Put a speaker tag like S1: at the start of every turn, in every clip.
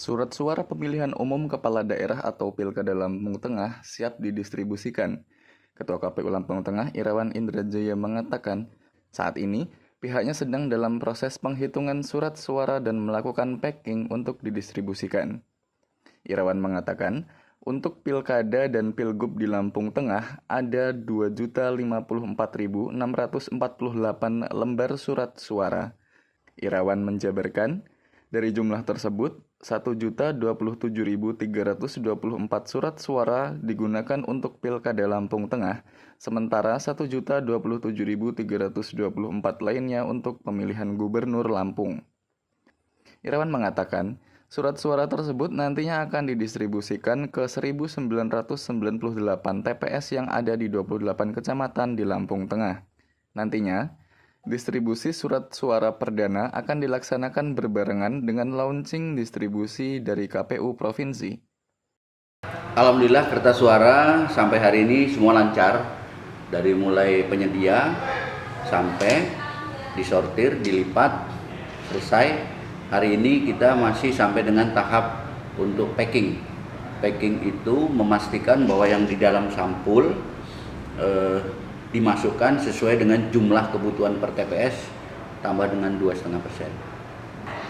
S1: Surat suara pemilihan umum kepala daerah atau Pilkada Lampung Tengah siap didistribusikan. Ketua KPU Lampung Tengah Irawan Indrajaya mengatakan, saat ini pihaknya sedang dalam proses penghitungan surat suara dan melakukan packing untuk didistribusikan. Irawan mengatakan, untuk Pilkada dan Pilgub di Lampung Tengah ada 2.054.648 lembar surat suara. Irawan menjabarkan, dari jumlah tersebut, 1.027.324 surat suara digunakan untuk Pilkada Lampung Tengah, sementara 1.027.324 lainnya untuk pemilihan Gubernur Lampung. Irawan mengatakan, surat suara tersebut nantinya akan didistribusikan ke 1.998 TPS yang ada di 28 kecamatan di Lampung Tengah. Nantinya, distribusi surat suara perdana akan dilaksanakan berbarengan dengan launching distribusi dari KPU Provinsi.
S2: Alhamdulillah kertas suara sampai hari ini semua lancar, dari mulai penyedia sampai disortir, dilipat, selesai. Hari ini kita masih sampai dengan tahap untuk packing. Packing itu memastikan bahwa yang di dalam sampul dimasukkan sesuai dengan jumlah kebutuhan per TPS tambah dengan 2,5%.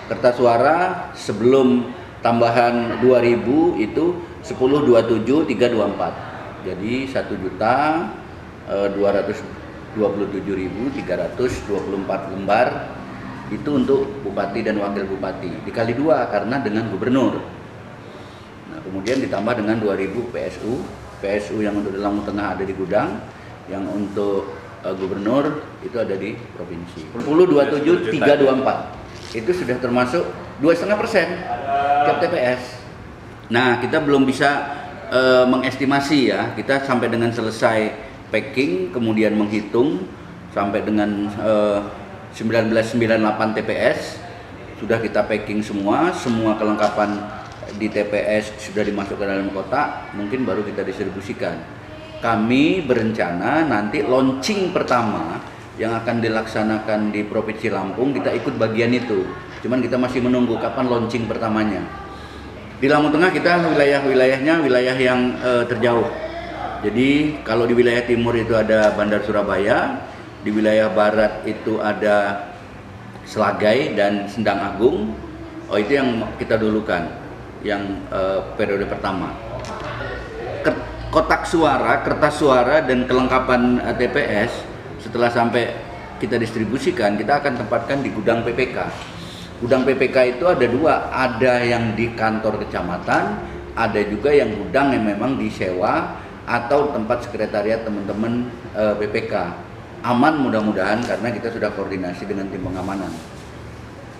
S2: Kertas suara sebelum tambahan 2.000 itu 10.27.324. Jadi 1.227.324 lembar itu untuk bupati dan wakil bupati. Dikali 2 karena dengan gubernur. Nah, kemudian ditambah dengan 2.000 PSU yang untuk Lampung Tengah ada di gudang, yang untuk gubernur itu ada di provinsi. 10.27.324 itu sudah termasuk 2,5% tiap TPS. Nah, kita belum bisa mengestimasi ya. Kita sampai dengan selesai packing, kemudian menghitung sampai dengan 1998 TPS sudah kita packing semua kelengkapan di TPS sudah dimasukkan dalam kotak, mungkin baru kita distribusikan. Kami berencana nanti launching pertama yang akan dilaksanakan di Provinsi Lampung, kita ikut bagian itu. Cuman kita masih menunggu kapan launching pertamanya. Di Lampung Tengah kita wilayahnya wilayah yang terjauh. Jadi kalau di wilayah timur itu ada Bandar Surabaya, di wilayah barat itu ada Selagai dan Sendang Agung. Oh, itu yang kita dulukan, yang periode pertama. Kotak suara, kertas suara, dan kelengkapan TPS setelah sampai kita distribusikan, kita akan tempatkan di gudang PPK. Gudang PPK itu ada dua, ada yang di kantor kecamatan, ada juga yang gudang yang memang disewa atau tempat sekretariat teman-teman PPK. Aman mudah-mudahan karena kita sudah koordinasi dengan tim pengamanan.